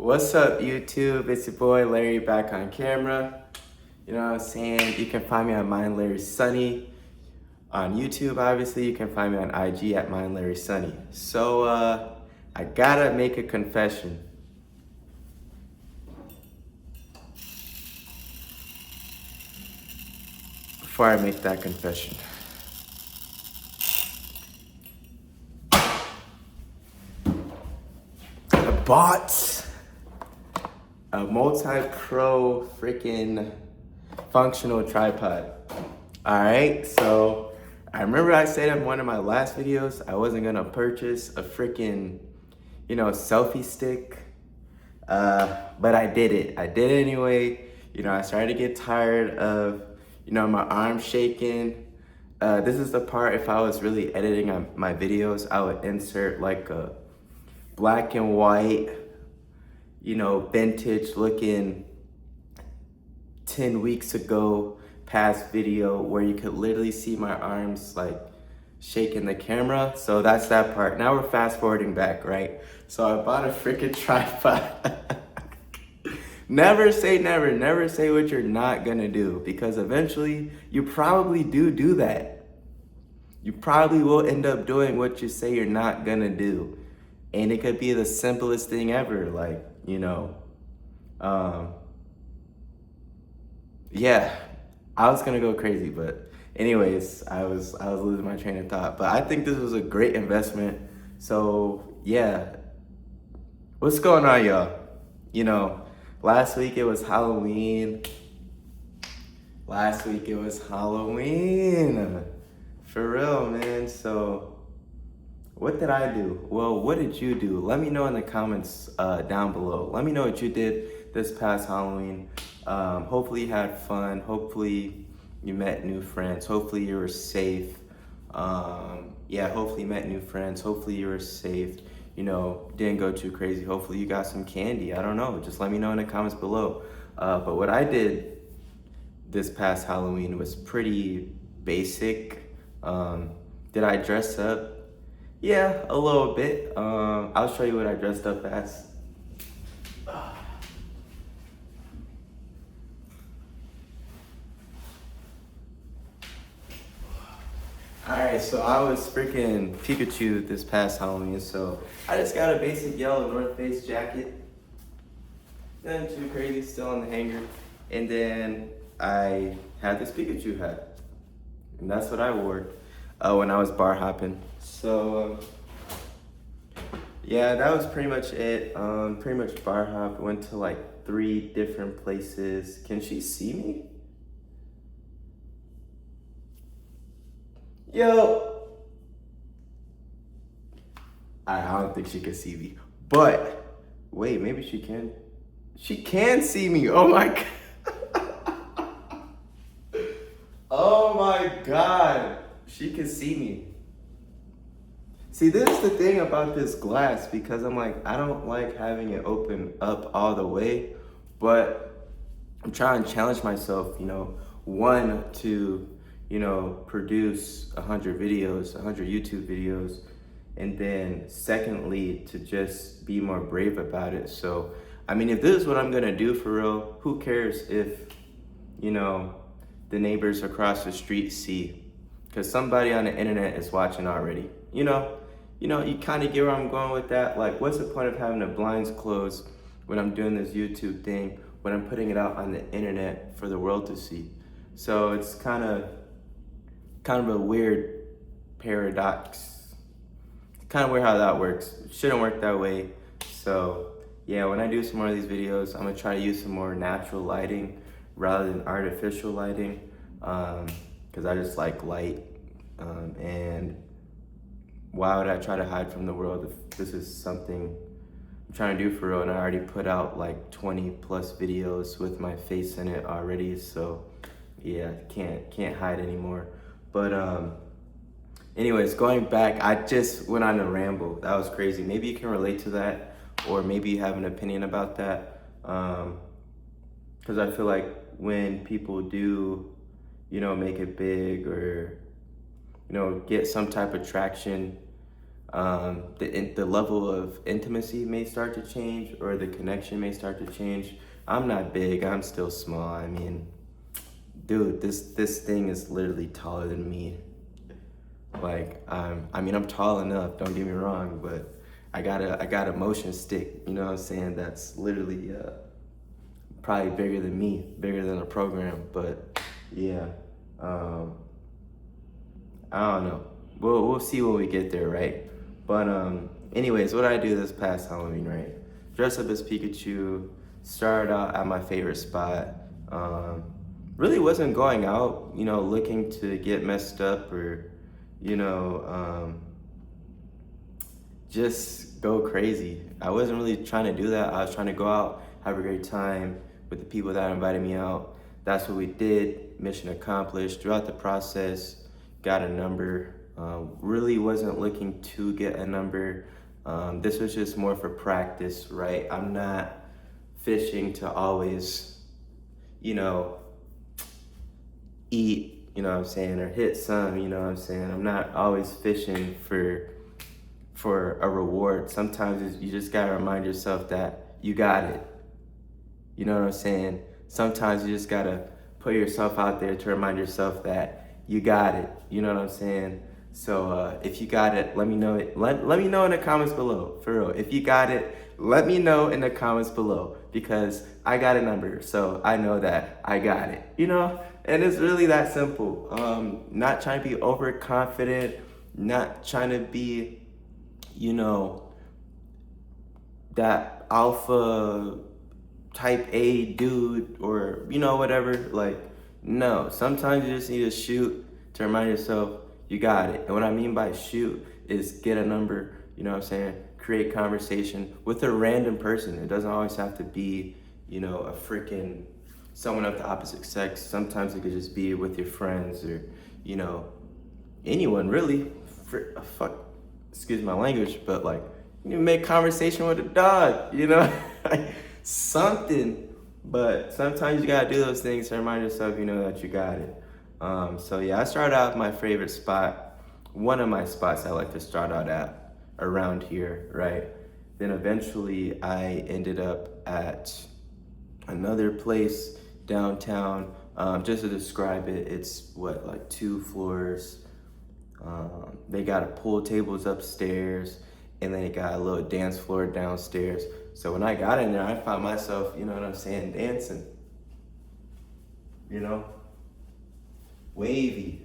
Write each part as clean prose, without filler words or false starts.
What's up, YouTube? It's your boy Larry back on camera. You know what I'm saying? You can find me on Mind Larry Sunny. On YouTube, obviously, you can find me on IG at Mind Larry Sunny. So, I gotta make a confession. Before I make that confession. I bought a multi-pro freaking functional tripod. All right, so I remember I said in one of my last videos I wasn't gonna purchase a freaking, selfie stick, but I did it. I did it anyway. I started to get tired of, my arm shaking. This is the part, if I was really editing on my videos, I would insert like a black and white, vintage looking 10 weeks ago past video where you could literally see my arms like shaking the camera. So that's that part. Now we're fast forwarding back, right? So I bought a freaking tripod. Never say never. Never say what you're not gonna do, because eventually you probably do that. You probably will end up doing what you say you're not gonna do. And it could be the simplest thing ever, like, yeah, I was gonna go crazy, but anyways, I was losing my train of thought. But I think this was a great investment. So yeah, what's going on, y'all? Last week it was Halloween. For real, man. So what did I do? Well, what did you do? Let me know in the comments down below. Let me know what you did this past Halloween. Hopefully you had fun. Hopefully you met new friends. Hopefully you were safe. Hopefully you met new friends. Hopefully you were safe. Didn't go too crazy. Hopefully you got some candy. I don't know. Just let me know in the comments below. But what I did this past Halloween was pretty basic. Did I dress up? Yeah, a little bit. I'll show you what I dressed up as. Alright, so I was freaking Pikachu this past Halloween, so I just got a basic yellow North Face jacket. Nothing too crazy, still on the hanger. And then I had this Pikachu hat. And that's what I wore when I was bar hopping. So, yeah, that was pretty much it. Pretty much bar hop. Went to like 3 different places. Can she see me? Yo! I don't think she can see me. But, wait, maybe she can. She can see me. Oh my God. Oh my God. She can see me. See, this is the thing about this glass, because I'm like, I don't like having it open up all the way, but I'm trying to challenge myself, one, to, produce 100 videos, 100 YouTube videos, and then secondly, to just be more brave about it. So, I mean, if this is what I'm gonna do for real, who cares if, the neighbors across the street see? Because somebody on the internet is watching already. You kind of get where I'm going with that. Like, what's the point of having the blinds closed when I'm doing this YouTube thing, when I'm putting it out on the internet for the world to see? So it's kind of a weird paradox. Kind of weird how that works. It shouldn't work that way. So yeah, when I do some more of these videos, I'm gonna try to use some more natural lighting rather than artificial lighting, because I just like light. And why would I try to hide from the world if this is something I'm trying to do for real? And I already put out like 20 plus videos with my face in it already. So yeah, can't hide anymore. But anyways, going back, I just went on a ramble. That was crazy. Maybe you can relate to that, or maybe you have an opinion about that. Because I feel like when people do, make it big, or, get some type of traction, The level of intimacy may start to change, or the connection may start to change. I'm not big, I'm still small. I mean, dude, this thing is literally taller than me. Like, I'm tall enough, don't get me wrong, but I got a motion stick, you know what I'm saying, that's literally probably bigger than me, bigger than a program. But yeah, um, I don't know. We'll see when we get there, right? But anyways, what I do this past Halloween, right? Dress up as Pikachu. Started out at my favorite spot. Um, really wasn't going out, looking to get messed up or, you know, just go crazy. I wasn't really trying to do that. I was trying to go out, have a great time with the people that invited me out. That's what we did. Mission accomplished. Throughout the process, got a number. Really wasn't looking to get a number. This was just more for practice, right? I'm not fishing to always, you know, eat, you know what I'm saying, or hit some, you know what I'm saying. I'm not always fishing for a reward. Sometimes you just gotta remind yourself that you got it. You know what I'm saying? Sometimes you just gotta put yourself out there to remind yourself that you got it. You know what I'm saying? So if you got it, let me know it. Let me know in the comments below, for real. If you got it, let me know in the comments below, because I got a number, so I know that I got it. And it's really that simple. Not trying to be overconfident, not trying to be, that alpha type A dude or, whatever. Like, no, sometimes you just need to shoot to remind yourself you got it. And what I mean by shoot is get a number, you know what I'm saying? Create conversation with a random person. It doesn't always have to be, a freaking someone of the opposite sex. Sometimes it could just be with your friends or, anyone really. Fuck, excuse my language, but like, you make conversation with a dog, something. But sometimes you gotta do those things to remind yourself, that you got it. So yeah, I started out with my favorite spot, one of my spots I like to start out at around here, right? Then eventually I ended up at another place downtown. Just to describe it, it's like 2 floors. They got a pool tables upstairs, and then they got a little dance floor downstairs. So when I got in there, I found myself, you know what I'm saying, dancing. Wavy.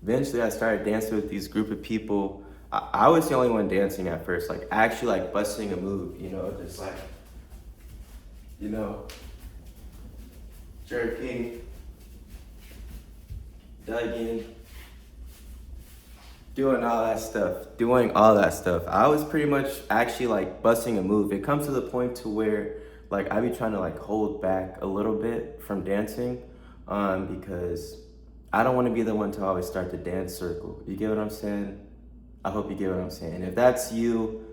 Eventually I started dancing with these group of people. I was the only one dancing at first, like actually like busting a move, just like, jerking, dugging, doing all that stuff. I was pretty much actually like busting a move. It comes to the point to where like I be trying to like hold back a little bit from dancing, because I don't want to be the one to always start the dance circle. You get what I'm saying? I hope you get what I'm saying. If that's you,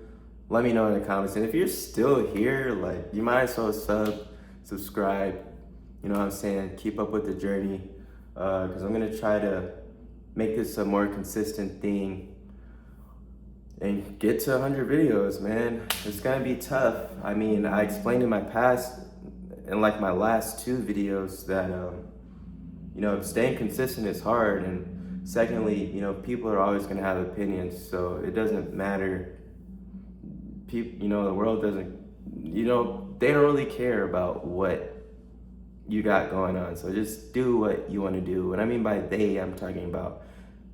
let me know in the comments. And if you're still here, like, you might as well subscribe, you know what I'm saying? Keep up with the journey, because I'm gonna try to make this a more consistent thing and get to 100 videos, man. It's gonna be tough. I mean, I explained in my past, in like my last 2 videos, that staying consistent is hard, and secondly, people are always gonna have opinions, so it doesn't matter. People, the world doesn't, they don't really care about what you got going on, so just do what you want to do. What I mean by they, I'm talking about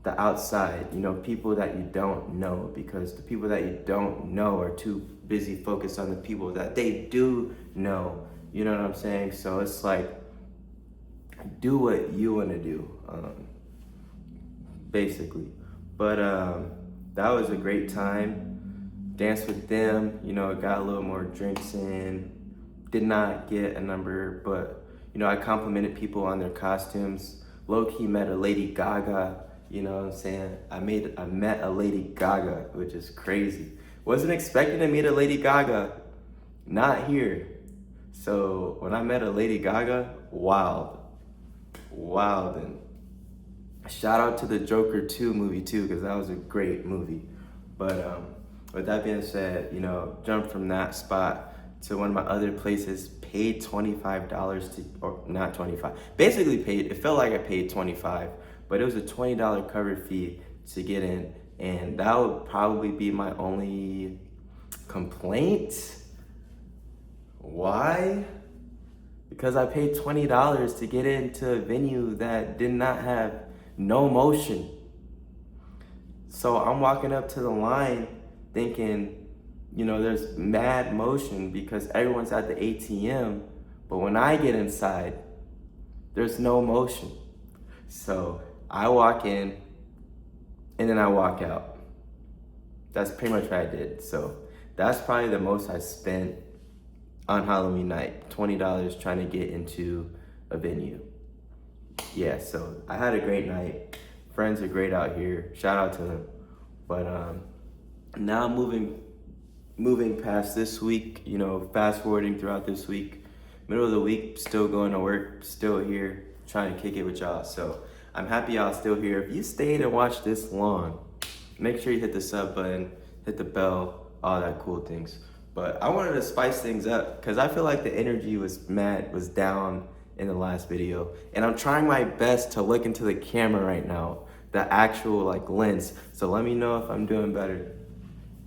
the outside, people that you don't know, because the people that you don't know are too busy focused on the people that they do know, you know what I'm saying? So it's like, do what you want to do, basically. But that was a great time. Danced with them, got a little more drinks in. Did not get a number, but I complimented people on their costumes. Low-key met a Lady Gaga, you know what I'm saying? I met a Lady Gaga, which is crazy. Wasn't expecting to meet a Lady Gaga, not here. So when I met a Lady Gaga, wild. And shout out to the Joker 2 movie too, because that was a great movie. But with that being said, you know, jumped from that spot to one of my other places, paid $25 to, or not 25, basically paid, it felt like I paid 25, but it was a $20 cover fee to get in. And that would probably be my only complaint. Why? Because I paid $20 to get into a venue that did not have no motion. So I'm walking up to the line thinking, you know, there's mad motion because everyone's at the ATM, but when I get inside, there's no motion. So I walk in and then I walk out. That's pretty much what I did. So that's probably the most I spent on Halloween night, $20 trying to get into a venue. Yeah, so I had a great night. Friends are great out here. Shout out to them. But now I'm moving past this week, you know, fast forwarding throughout this week. Middle of the week, still going to work, still here, trying to kick it with y'all. So I'm happy y'all still here. If you stayed and watched this long, make sure you hit the sub button, hit the bell, all that cool things. But I wanted to spice things up because I feel like the energy was down in the last video. And I'm trying my best to look into the camera right now, the actual like lens. So let me know if I'm doing better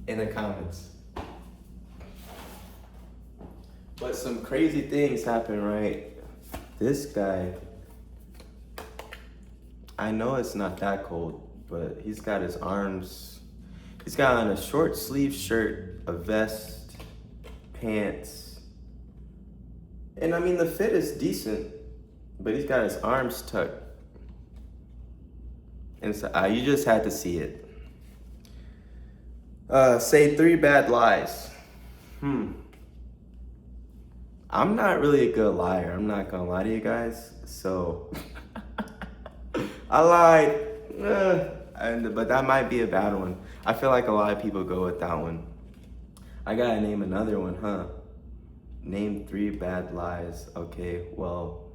in the comments. But some crazy things happen, right? This guy, I know it's not that cold, but he's got his arms, he's got on a short sleeve shirt, a vest, pants. And I mean, the fit is decent, but he's got his arms tucked. And so you just had to see it. Say 3 bad lies. I'm not really a good liar. I'm not gonna lie to you guys. So I lied, but that might be a bad one. I feel like a lot of people go with that one. I gotta name another one, huh? Name 3 bad lies. Okay, well,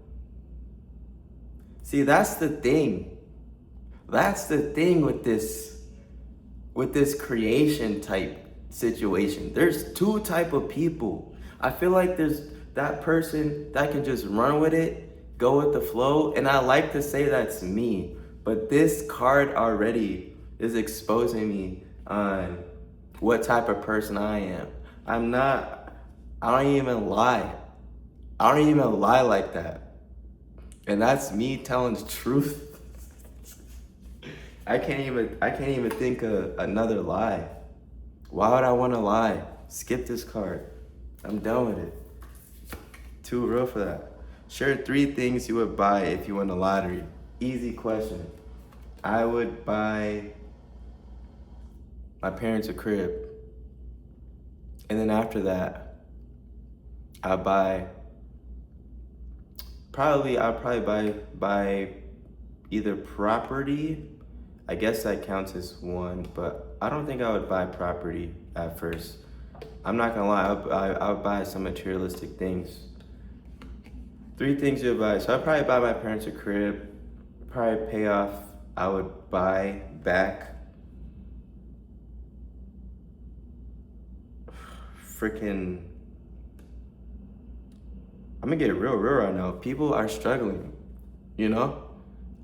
see, that's the thing. That's the thing with this creation type situation. There's 2 type of people. I feel like there's that person that can just run with it, go with the flow, and I like to say that's me. But this card already is exposing me on what type of person I am. I don't even lie. I don't even lie like that. And that's me telling the truth. I can't even think of another lie. Why would I want to lie? Skip this card. I'm done with it. Too real for that. Share 3 things you would buy if you won the lottery. Easy question. I would buy my parents a crib. And then after that, I'll probably buy either property. I guess that counts as one, but I don't think I would buy property at first. I'm not gonna lie, I would buy some materialistic things. 3 things you would buy. So I'd probably buy my parents a crib, probably pay off, I would buy back freaking, I'm gonna get real right now. People are struggling, you know?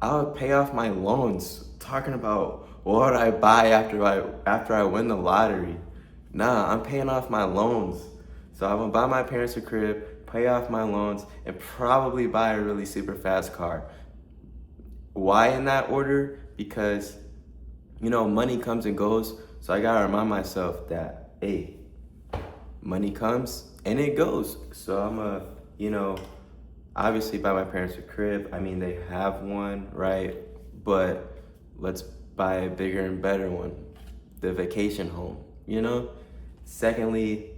I would pay off my loans. Talking about what would I buy after I win the lottery. Nah, I'm paying off my loans. So I'm gonna buy my parents a crib, pay off my loans, and probably buy a really super fast car. Why in that order? Because, you know, money comes and goes. So I gotta remind myself that, hey, money comes and it goes. So I'm gonna, you know, obviously buy my parents a crib. I mean, they have one, right? But let's buy a bigger and better one, the vacation home, you know? Secondly,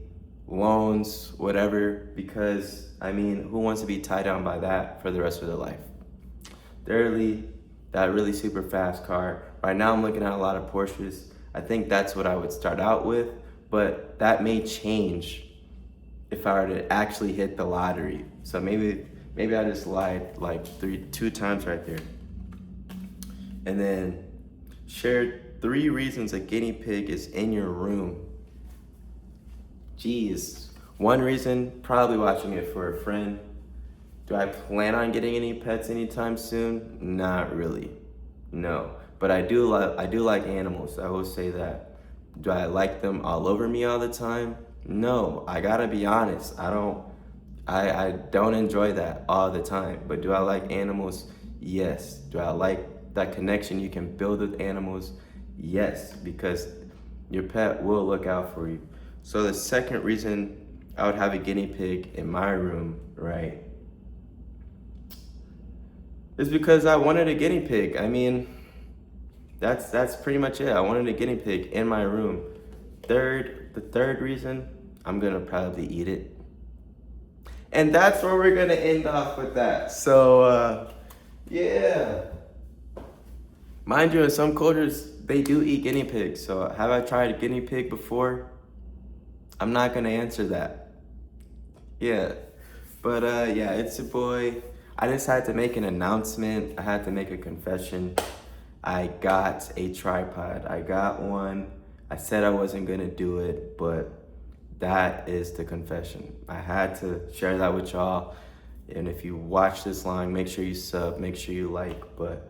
loans, whatever, because, I mean, who wants to be tied down by that for the rest of their life? Thirdly, that really super fast car. Right now I'm looking at a lot of Porsches. I think that's what I would start out with, but that may change if I were to actually hit the lottery. So maybe I just lied like 2 times right there. And then share 3 reasons a guinea pig is in your room. Jeez. 1 reason, probably watching it for a friend. Do I plan on getting any pets anytime soon? Not really. No. But I do like animals. I will say that. Do I like them all over me all the time? No. I gotta be honest. I don't enjoy that all the time. But do I like animals? Yes. Do I like that connection you can build with animals? Yes, because your pet will look out for you. So the second reason I would have a guinea pig in my room, right, is because I wanted a guinea pig. I mean, that's pretty much it. I wanted a guinea pig in my room. The third reason, I'm gonna probably eat it. And that's where we're gonna end off with that. So, yeah. Mind you, in some cultures, they do eat guinea pigs. So have I tried a guinea pig before? I'm not gonna answer that. Yeah. But yeah, it's your boy. I just had to make an announcement. I had to make a confession. I got a tripod. I got one. I said I wasn't gonna do it, but that is the confession. I had to share that with y'all. And if you watch this long, make sure you sub, make sure you like. But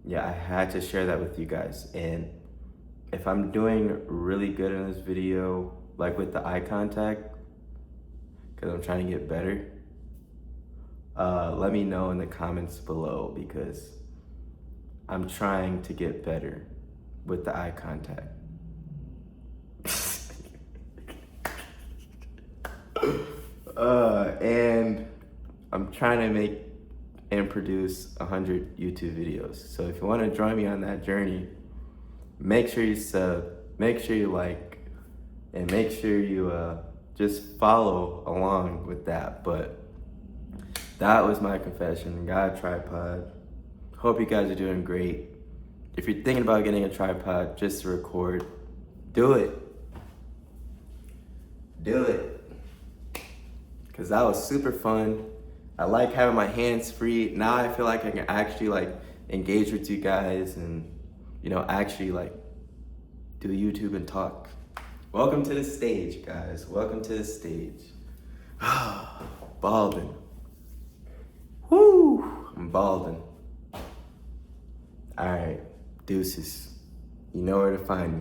yeah, I had to share that with you guys. And if I'm doing really good in this video, like with the eye contact, because I'm trying to get better, let me know in the comments below, because I'm trying to get better with the eye contact. And I'm trying to make and produce 100 YouTube videos. So if you want to join me on that journey, make sure you sub, make sure you like, and make sure you just follow along with that. But that was my confession. Got a tripod. Hope you guys are doing great. If you're thinking about getting a tripod just to record, do it. Do it. Because that was super fun. I like having my hands free. Now I feel like I can actually like engage with you guys and, you know, actually like do YouTube and talk. Welcome to the stage, guys. Welcome to the stage. Balding. Woo! I'm balding. All right, deuces. You know where to find me.